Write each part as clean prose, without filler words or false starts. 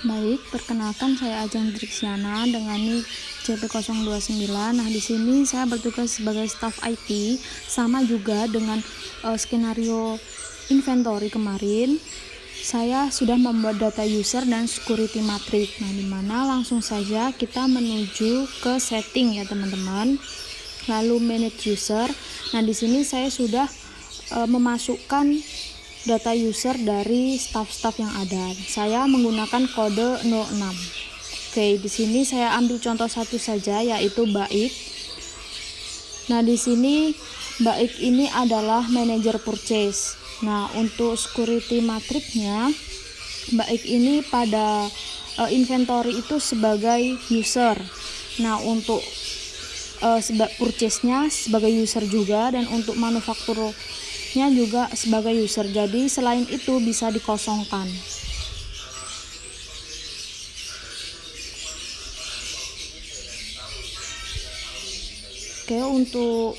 Baik, perkenalkan saya Ajeng Driksiana dengan NIK CP029. Nah, di sini saya bertugas sebagai staf IT, sama juga dengan skenario inventory kemarin. Saya sudah membuat data user dan security matrix. Nah, dimana langsung saja kita menuju ke setting ya teman-teman. Lalu manage user. Nah, di sini saya sudah memasukkan data user dari staff-staff yang ada. Saya menggunakan kode 06. Oke, di sini saya ambil contoh satu saja, yaitu Baik. Nah, di sini Baik ini adalah manager purchase. Nah, untuk security matrixnya, Baik ini pada inventory itu sebagai user. Nah, untuk purchase-nya sebagai user juga, dan untuk manufakturnya juga sebagai user. Jadi selain itu bisa dikosongkan. Oke, untuk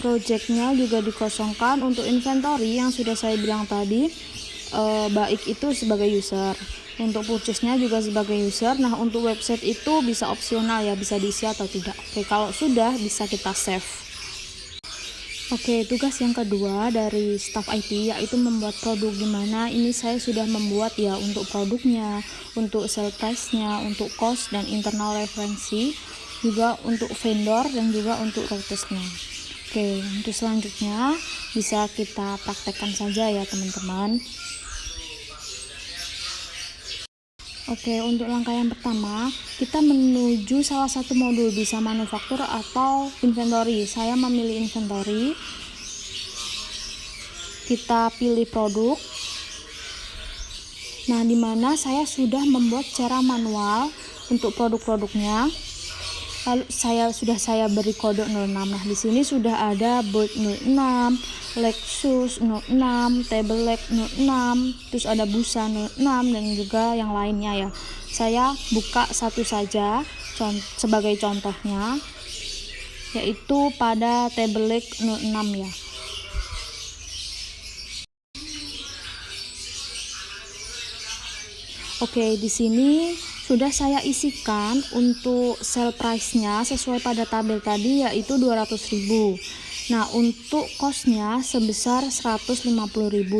projectnya juga dikosongkan. Untuk inventory yang sudah saya bilang tadi, Baik itu sebagai user. Untuk purchase-nya juga sebagai user. Nah, untuk website itu bisa opsional ya, bisa diisi atau tidak. Oke, kalau sudah bisa kita save. Oke, tugas yang kedua dari staff IT yaitu membuat produk, dimana ini saya sudah membuat ya untuk produknya, untuk sale price-nya, untuk cost dan internal referensi, juga untuk vendor dan juga untuk routers-nya. Oke, untuk selanjutnya bisa kita praktekkan saja ya teman-teman. Oke, untuk langkah yang pertama, kita menuju salah satu modul, bisa manufaktur atau inventory. Saya memilih inventory. Kita pilih produk. Nah, di mana saya sudah membuat secara manual untuk produk-produknya. Lalu saya beri kode 06. Nah, di sini sudah ada Boyd 06, Lexus 06, Tableleg 06, terus ada Busa 06 dan juga yang lainnya ya. Saya buka satu saja sebagai contohnya, yaitu pada Tableleg 06 ya. Oke, di sini sudah saya isikan untuk sale price-nya sesuai pada tabel tadi, yaitu 200.000. Nah, untuk cost-nya sebesar 150.000,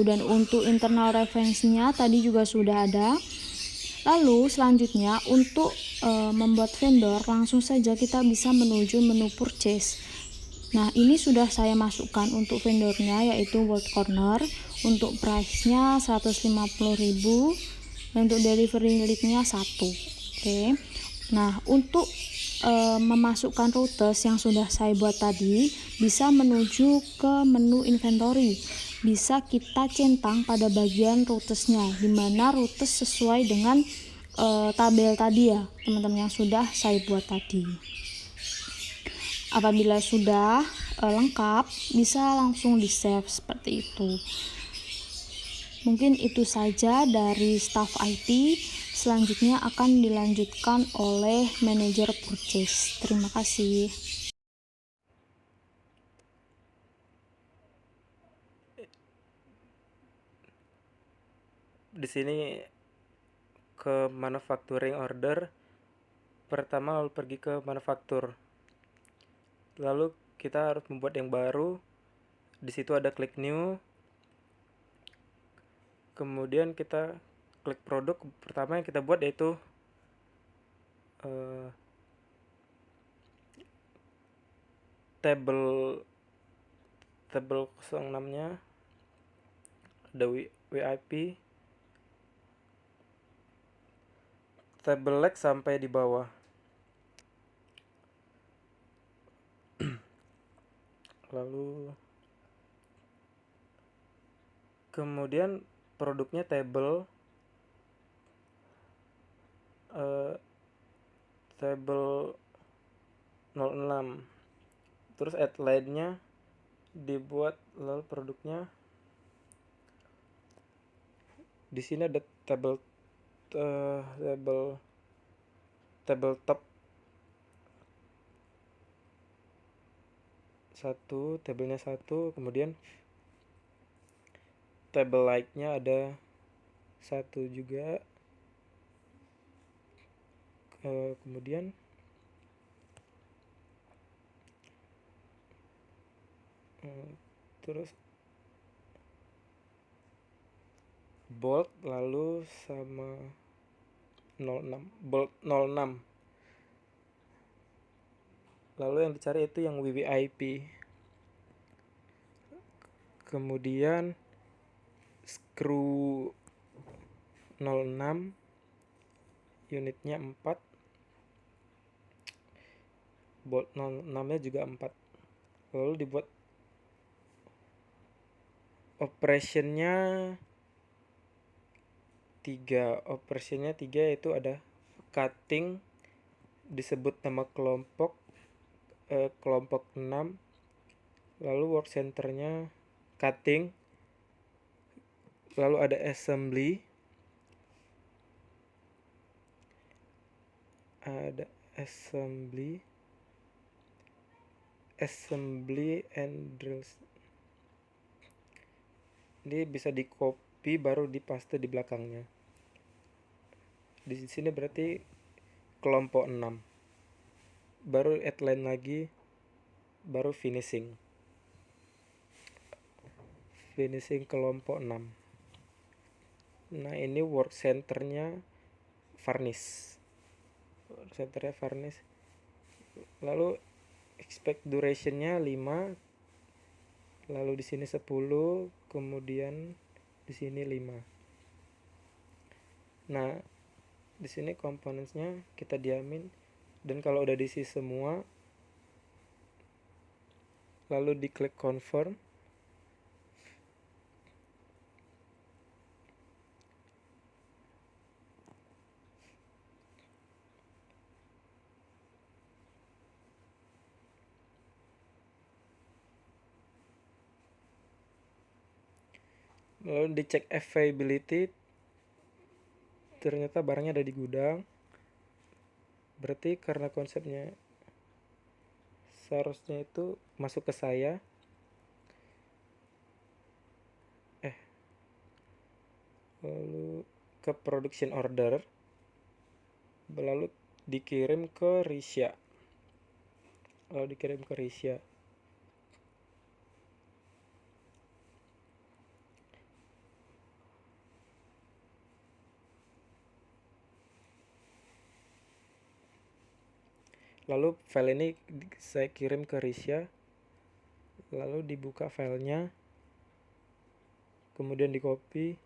dan untuk internal referensinya tadi juga sudah ada. Lalu selanjutnya untuk membuat vendor, langsung saja kita bisa menuju menu purchase. Nah, ini sudah saya masukkan untuk vendornya, yaitu World Corner. Untuk price-nya 150.000. Untuk delivery lead-nya 1. Oke. Nah, untuk memasukkan routers yang sudah saya buat tadi, bisa menuju ke menu inventory. Bisa kita centang pada bagian routers-nya, dimana routers sesuai dengan tabel tadi ya, teman-teman, yang sudah saya buat tadi. Apabila sudah lengkap, bisa langsung di save seperti itu. Mungkin itu saja dari staff IT. Selanjutnya akan dilanjutkan oleh manajer purchase. Terima kasih. Di sini ke manufacturing order pertama, lalu pergi ke manufaktur, lalu kita harus membuat yang baru. Di situ ada klik new, kemudian kita klik produk pertama yang kita buat, yaitu table 06 nya ada WIP, table leg sampai di bawah. Lalu kemudian produknya table table 06, terus add line-nya dibuat. Lalu produknya di sini ada table top 1, tabelnya 1, kemudian table like-nya ada satu juga. Kemudian terus bold lalu sama 06, bold 06. Lalu yang dicari itu yang VVIP. Kemudian screw 06 unitnya 4, bolt 06 nya juga 4. Lalu dibuat operationnya 3 itu ada cutting, disebut nama kelompok kelompok 6. Lalu work centernya cutting, lalu ada assembly, and drills. Ini bisa di copy baru dipaste di belakangnya. Di sini berarti kelompok 6. Baru outline lagi, baru finishing kelompok 6. Nah, ini work centernya varnish. Lalu expect durationnya 5. Lalu di sini 10, kemudian di sini 5. Nah, di sini components-nya kita diamin, dan kalau udah diisi semua, lalu diklik confirm. Lalu dicek availability, ternyata barangnya ada di gudang. Berarti karena konsepnya seharusnya itu masuk ke saya. Lalu ke production order, lalu dikirim ke Risha. Lalu file ini saya kirim ke Risha, lalu dibuka filenya, kemudian di copy.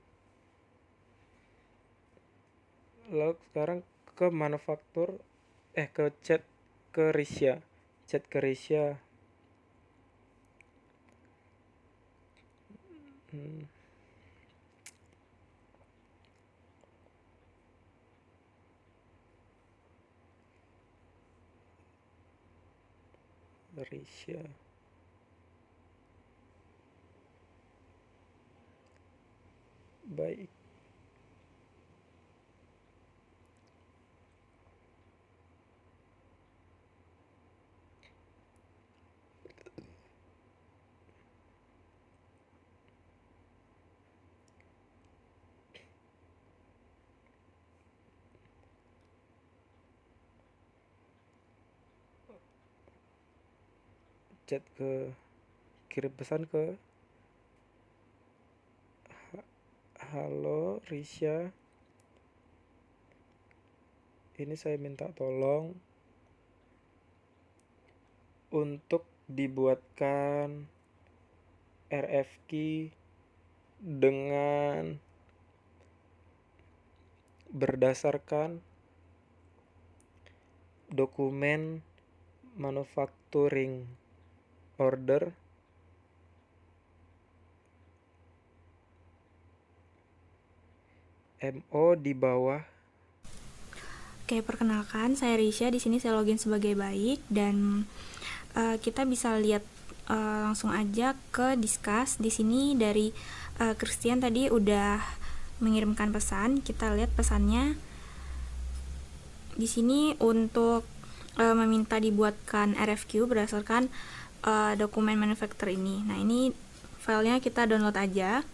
Lalu sekarang ke manufaktur, ke chat ke Risha. Risha. Baik. Chat kirim pesan ke halo Risha, ini saya minta tolong untuk dibuatkan RFQ dengan berdasarkan dokumen manufacturing order MO di bawah. Oke, perkenalkan saya Risha. Di sini saya login sebagai baik, dan kita bisa lihat langsung aja ke discuss. Di sini dari Christian tadi udah mengirimkan pesan. Kita lihat pesannya. Di sini untuk meminta dibuatkan RFQ berdasarkan dokumen manufacturer ini. Nah, ini filenya kita download aja.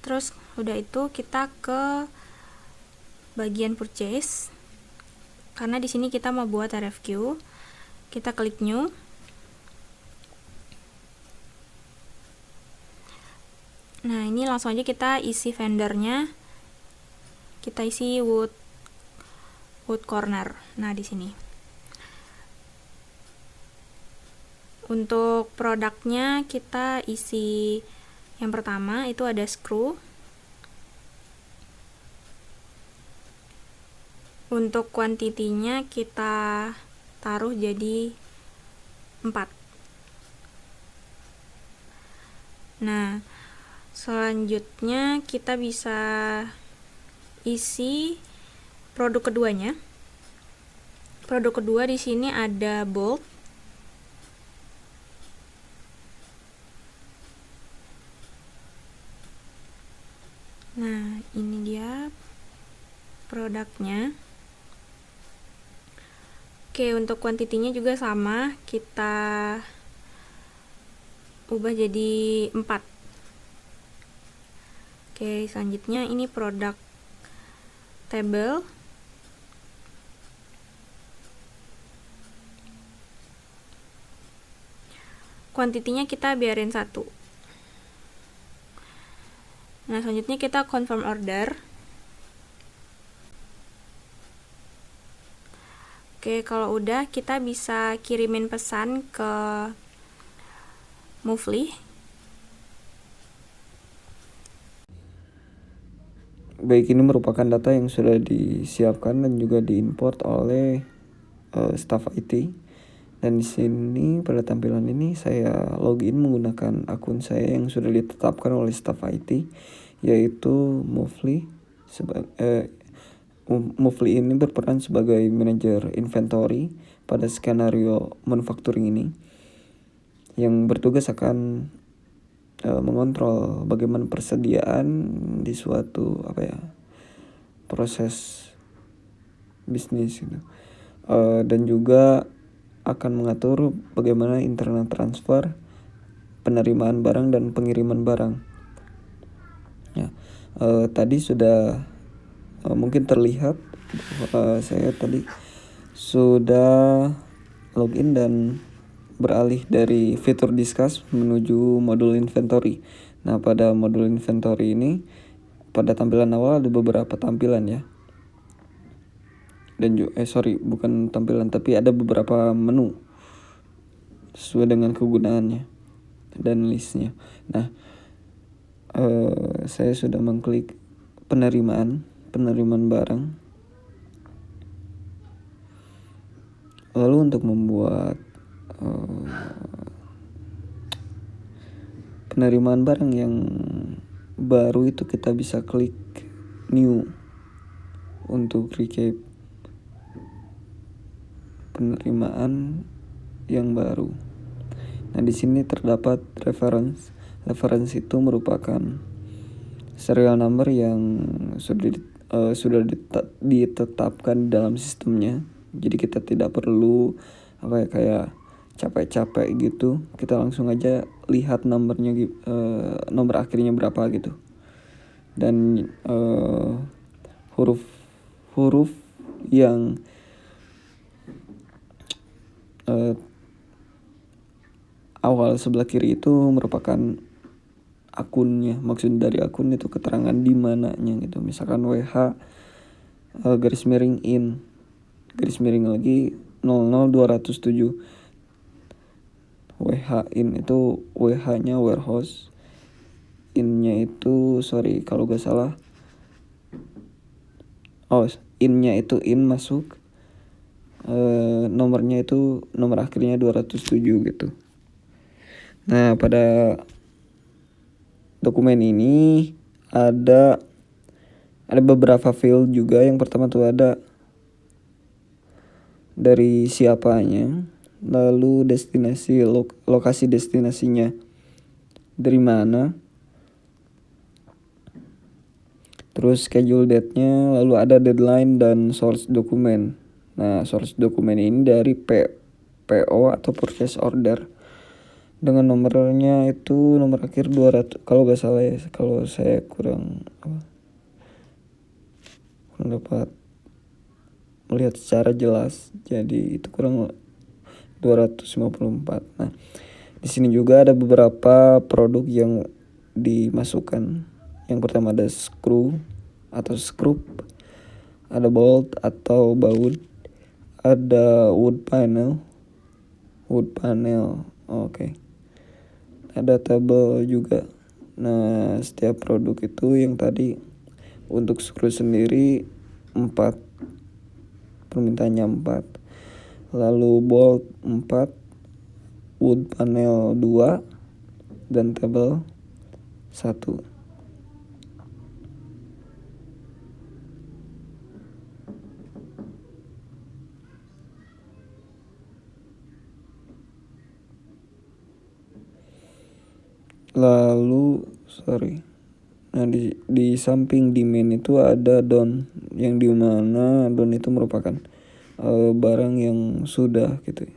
Terus udah itu kita ke bagian purchase. Karena di sini kita mau buat RFQ, kita klik new. Nah, ini langsung aja kita isi vendornya. Kita isi wood corner. Nah, di sini. Untuk produknya kita isi yang pertama itu ada screw. Untuk kuantitinya kita taruh jadi 4. Nah, selanjutnya kita bisa isi produk keduanya. Produk kedua di sini ada bolt. Nah, ini dia produknya. Oke, untuk kuantitinya juga sama, kita ubah jadi 4. Oke, selanjutnya ini produk table. Kuantitinya kita biarin 1. Nah, selanjutnya kita confirm order. Oke, kalau udah kita bisa kirimin pesan ke Movely. Baik, ini merupakan data yang sudah disiapkan dan juga diimport oleh staf IT. Dan di sini pada tampilan ini saya login menggunakan akun saya yang sudah ditetapkan oleh staf IT, yaitu Movely. Movely ini berperan sebagai manajer inventory pada skenario manufacturing ini, yang bertugas akan mengontrol bagaimana persediaan di suatu proses bisnis gitu. Dan juga akan mengatur bagaimana internal transfer, penerimaan barang dan pengiriman barang. Ya, tadi sudah mungkin terlihat saya tadi sudah login dan beralih dari fitur discuss menuju modul inventory. Nah, pada modul inventory ini pada tampilan awal ada beberapa tampilan ya. Dan bukan tampilan, tapi ada beberapa menu sesuai dengan kegunaannya dan listnya. Nah, saya sudah mengklik penerimaan barang. Lalu untuk membuat penerimaan barang yang baru itu kita bisa klik new untuk recap penerimaan yang baru. Nah, di sini terdapat reference. Reference itu merupakan serial number yang sudah ditetapkan dalam sistemnya. Jadi kita tidak perlu kayak capek-capek gitu. Kita langsung aja lihat nomornya, nomor akhirnya berapa gitu. Dan huruf yang awal sebelah kiri itu merupakan akunnya. Maksud dari akun itu keterangan di mananya gitu. Misalkan WH garis miring in, garis miring lagi 00207. WH in itu WH-nya warehouse. In-nya itu kalau gak salah. In-nya itu in masuk. Nomornya itu nomor akhirnya 207 gitu. Nah, pada dokumen ini ada beberapa field juga. Yang pertama tuh ada dari siapanya, lalu destinasi, lokasi destinasinya dari mana, terus schedule date-nya, lalu ada deadline dan source dokumen. Nah, source dokumen ini dari PO atau purchase order. dengan nomornya itu nomor akhir 200 kalau gak salah ya, kalau saya kurang dapat melihat secara jelas, jadi itu kurang 254. Nah, di sini juga ada beberapa produk yang dimasukkan. Yang pertama ada screw atau screw, ada bolt atau baut, ada wood panel, oke. Ada tabel juga. Nah, setiap produk itu yang tadi untuk screw sendiri 4, permintaannya 4. Lalu bolt 4, wood panel 2, dan tabel 1. Lalu nah di samping demand itu ada don, yang dimana don itu merupakan barang yang sudah gitu ya.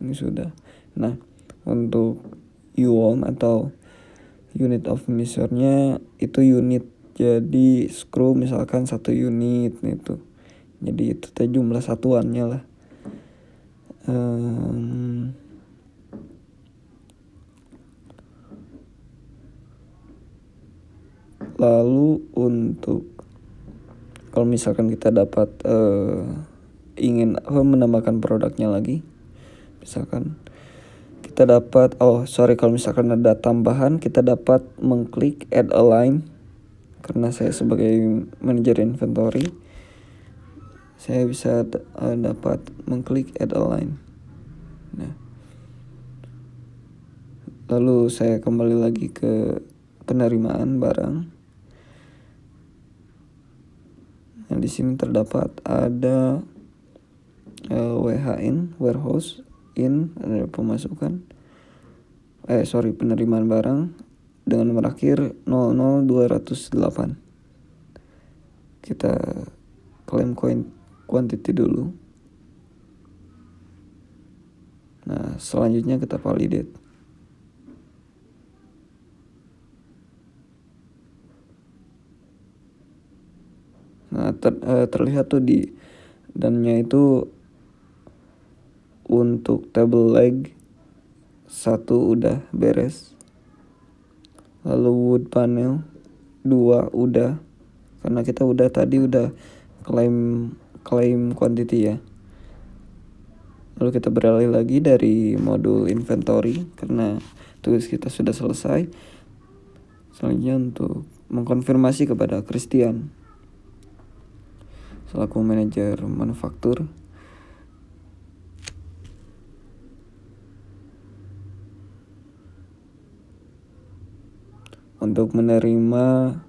Ini sudah. Nah, untuk UOM atau unit of measure-nya itu unit. Jadi screw misalkan 1 unit itu. Jadi itu jumlah satuannya lah. Lalu untuk kalau misalkan kita dapat ingin menambahkan produknya lagi, misalkan kita dapat kalau misalkan ada tambahan, kita dapat mengklik add a line. Karena saya sebagai manajer inventory, saya bisa dapat mengklik add a line. Nah, lalu saya kembali lagi ke penerimaan barang. Nah, di sini terdapat ada WHN, warehouse in, ada pemasukan penerimaan barang dengan nomor akhir 00208. Kita klaim quantity dulu. Nah, selanjutnya kita validate. Nah, terlihat tuh di dannya itu untuk table leg 1 udah beres. Lalu wood panel 2 udah, karena kita udah claim quantity ya. Lalu kita beralih lagi dari modul inventory karena tugas kita sudah selesai. Selanjutnya untuk mengkonfirmasi kepada Christian selaku manajer manufaktur. Untuk menerima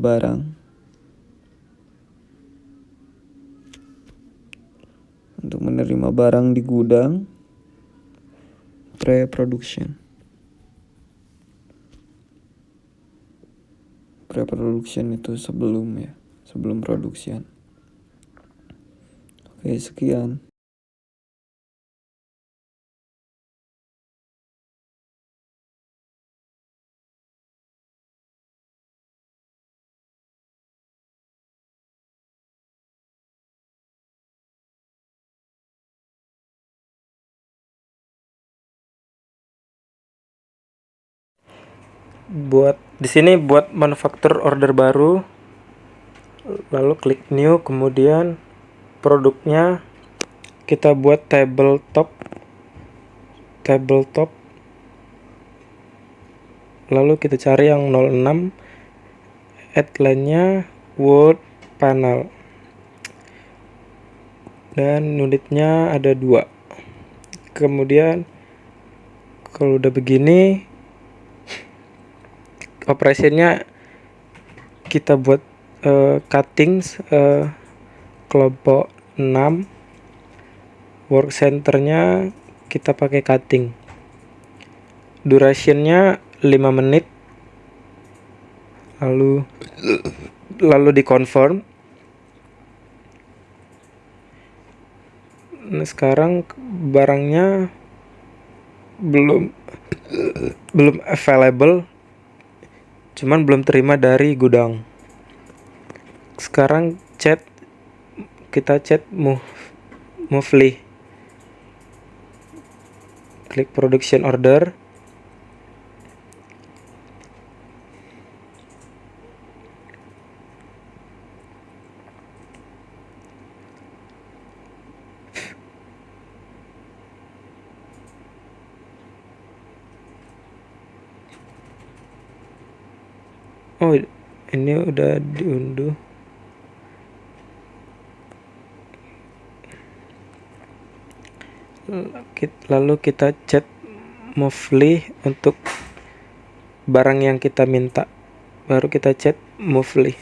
barang, di gudang pre-production itu sebelum production. Oke, sekian. Di sini buat manufaktur order baru, lalu klik new, kemudian produknya kita buat tabletop, lalu kita cari yang 06, headline-nya wood panel, dan unitnya ada 2. Kemudian kalau udah begini, operasinya kita buat cutting kelompok 6, work centernya kita pakai cutting, durationnya 5 menit, lalu di confirm. Nah, sekarang barangnya belum available, cuman belum terima dari gudang. Sekarang kita chat Movely, klik production order. Oh, ini udah diunduh. Lalu kita chat Movely untuk barang yang kita minta. Baru kita chat Movely.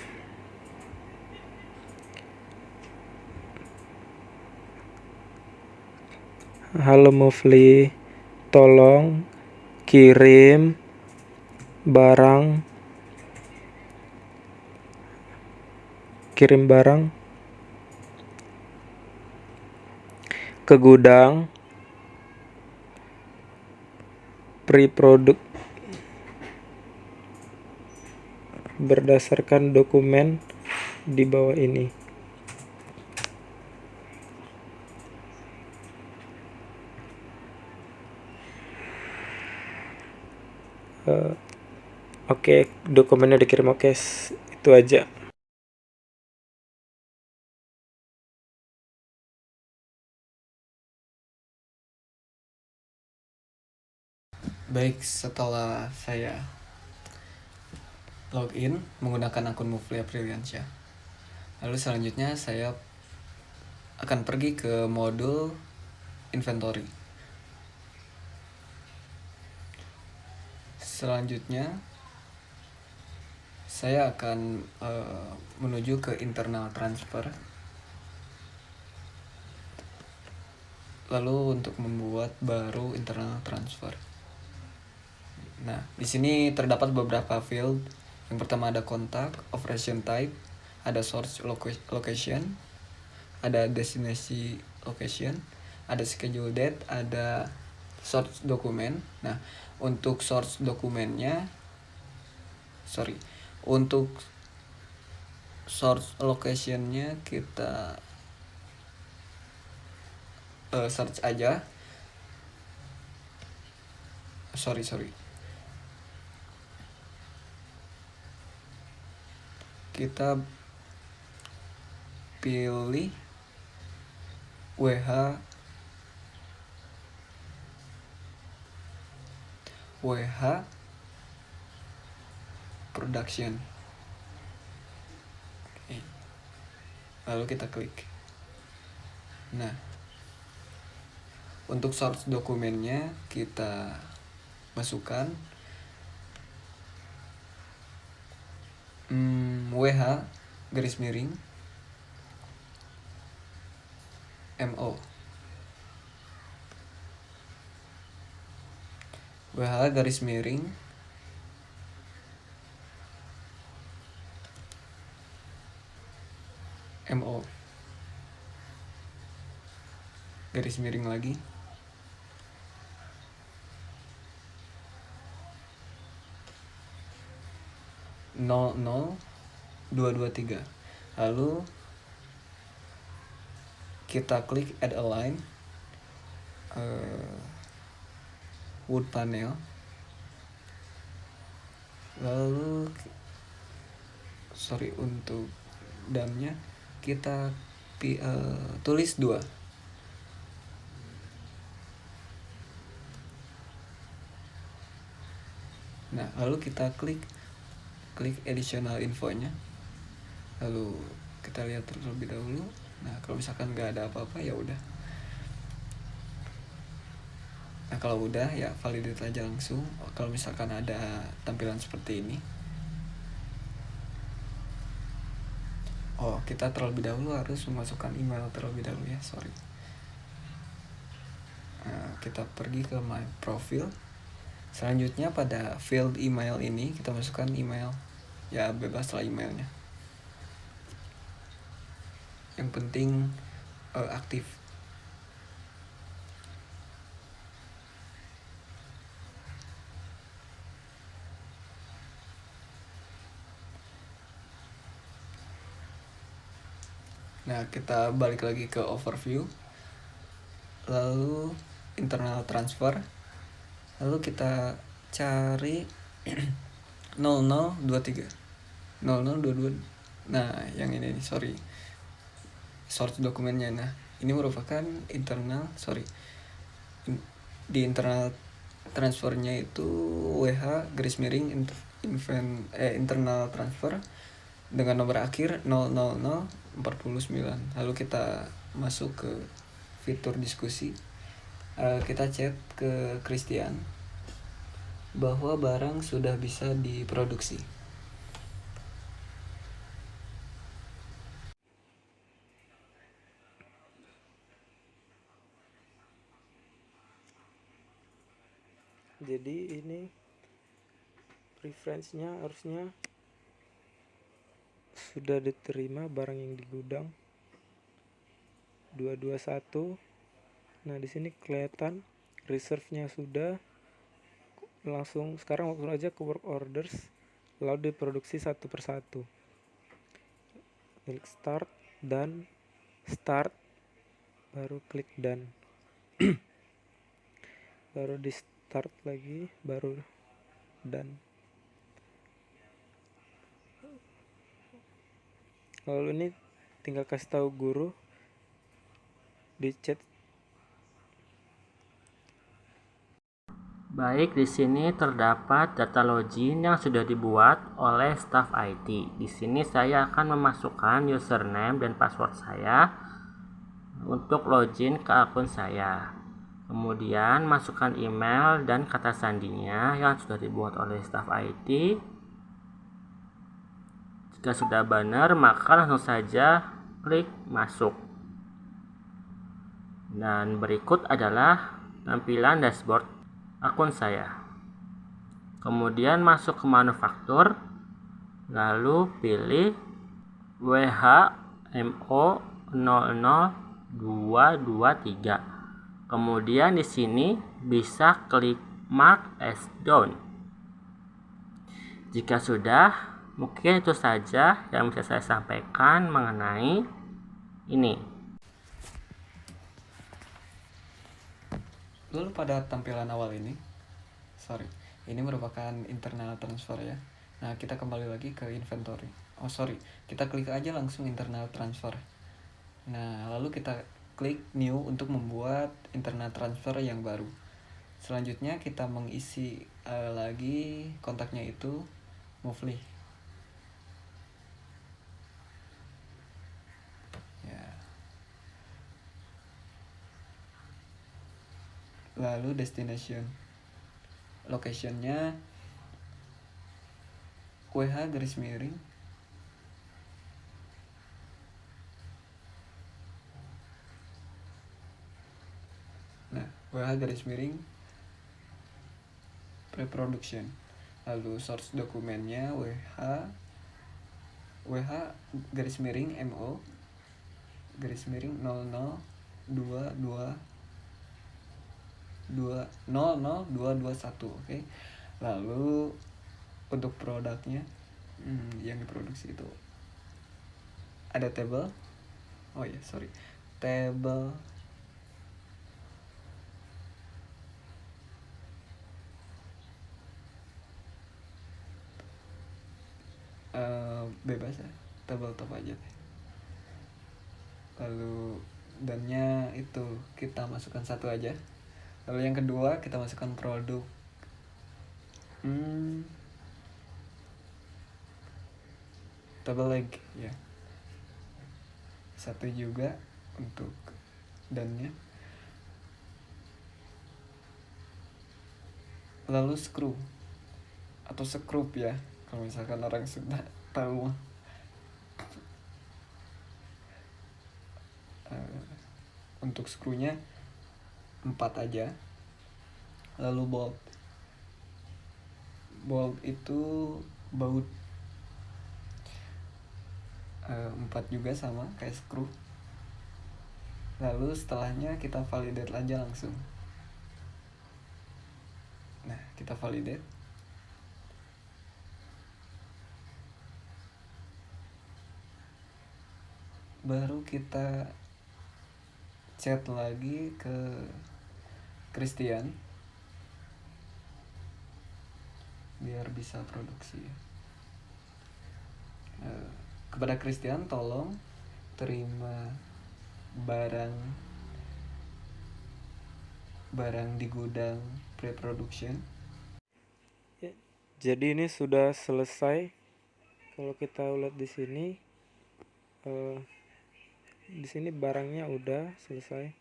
Halo Movely, tolong kirim barang ke gudang pre-product berdasarkan dokumen di bawah ini. Oke, dokumennya dikirim. Oke, itu aja. Baik, setelah saya login menggunakan akun Movely Apriliansyah, lalu selanjutnya saya akan pergi ke modul inventory. Selanjutnya saya akan menuju ke internal transfer. Lalu untuk membuat baru internal transfer. Nah, di sini terdapat beberapa field. Yang pertama ada kontak, operation type, ada source location, ada destination location, ada schedule date, ada source dokumen. Nah, untuk source dokumennya, untuk source locationnya kita search aja. Kita pilih WH production. Oke. Lalu kita klik. Nah, untuk source dokumennya kita masukkan WH garis miring MO. WH garis miring MO garis miring lagi 00223. Lalu kita klik add a line, wood panel. Lalu untuk damnya kita tulis 2. Nah, lalu kita klik additional infonya. Lalu kita lihat terlebih dahulu. Nah, kalau misalkan nggak ada apa-apa ya udah. Nah, kalau udah ya validate aja langsung. Kalau misalkan ada tampilan seperti ini, kita terlebih dahulu harus memasukkan email terlebih dahulu ya, Nah, kita pergi ke my profile. Selanjutnya pada field email ini kita masukkan email. ya bebas lah emailnya, yang penting aktif. Nah, kita balik lagi ke overview. Lalu internal transfer. Lalu kita cari 0023 0022. Nah, yang ini nih, sorry. Source dokumennya. Nah, ini merupakan di internal transfernya itu WH garis miring internal transfer dengan nomor akhir 00049. Lalu kita masuk ke fitur diskusi. Kita chat ke Christian bahwa barang sudah bisa diproduksi. Jadi ini preference-nya harusnya sudah diterima barang yang di gudang 221. Nah, di sini kelihatan reserve-nya sudah. Sekarang langsung aja ke work orders, lalu diproduksi satu persatu. Klik start, baru klik done. Baru di start lagi, baru done. Lalu ini tinggal kasih tahu guru di chat. Baik, di sini terdapat data login yang sudah dibuat oleh staf IT. Di sini saya akan memasukkan username dan password saya untuk login ke akun saya. Kemudian masukkan email dan kata sandinya yang sudah dibuat oleh staf IT. Jika sudah benar, maka langsung saja klik masuk. Dan berikut adalah tampilan dashboard akun saya. Kemudian masuk ke manufaktur, lalu pilih WHMO 00223. Kemudian di sini bisa klik mark as done. Jika sudah, mungkin itu saja yang bisa saya sampaikan mengenai ini. Lalu pada tampilan awal ini, ini merupakan internal transfer ya. Nah, kita kembali lagi ke inventory. Kita klik aja langsung internal transfer. Nah, lalu kita klik new untuk membuat internal transfer yang baru. Selanjutnya kita mengisi lagi kontaknya itu Movely. Ya. Lalu destination, locationnya WH garis miring WH garis miring pre-production. Lalu source dokumennya WH garis miring MO garis miring 00221. Oke. Lalu untuk produknya yang diproduksi itu ada table. Table bebas ya, tabletop aja. Lalu dannya itu kita masukkan satu aja. Lalu yang kedua kita masukkan produk table leg ya, satu juga untuk dannya. Lalu screw atau skrup ya, kalau misalkan orang sudah tahu. Untuk skrunya 4 aja. Lalu bolt itu baut keempat juga sama kayak screw. Lalu setelahnya kita validate aja langsung. Nah, kita validate. Baru kita chat lagi ke Christian biar bisa produksi. Kepada Christian, tolong terima barang di gudang pre-production. Ya, jadi ini sudah selesai. Kalau kita lihat di sini barangnya udah selesai.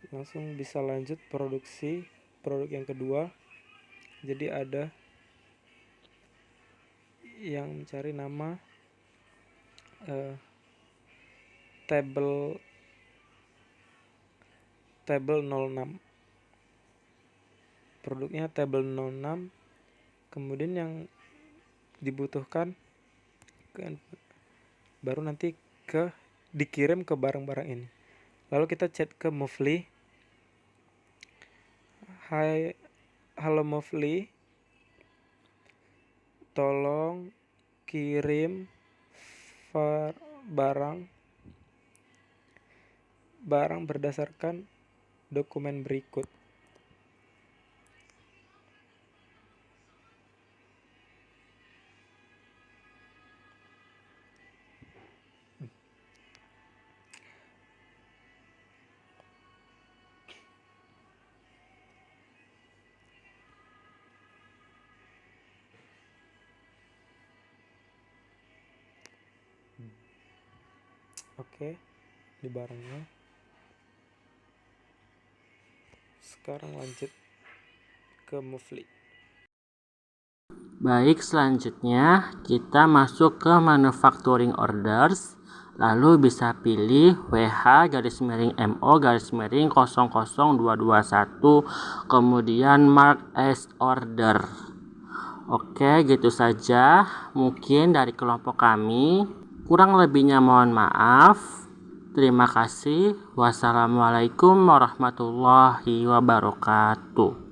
Langsung bisa lanjut produksi produk yang kedua. Jadi ada yang mencari nama table 06. Produknya table 06. Kemudian yang dibutuhkan baru nanti dikirim ke barang-barang ini. Lalu kita chat ke Movely. Hai, halo Movely, tolong kirim barang berdasarkan dokumen berikut. Oke, di barangnya. Sekarang lanjut ke Movely. Baik, selanjutnya kita masuk ke manufacturing orders. Lalu bisa pilih WH-MO-00221, kemudian mark as order. Oke, gitu saja mungkin dari kelompok kami. Kurang lebihnya mohon maaf. Terima kasih. Wassalamualaikum warahmatullahi wabarakatuh.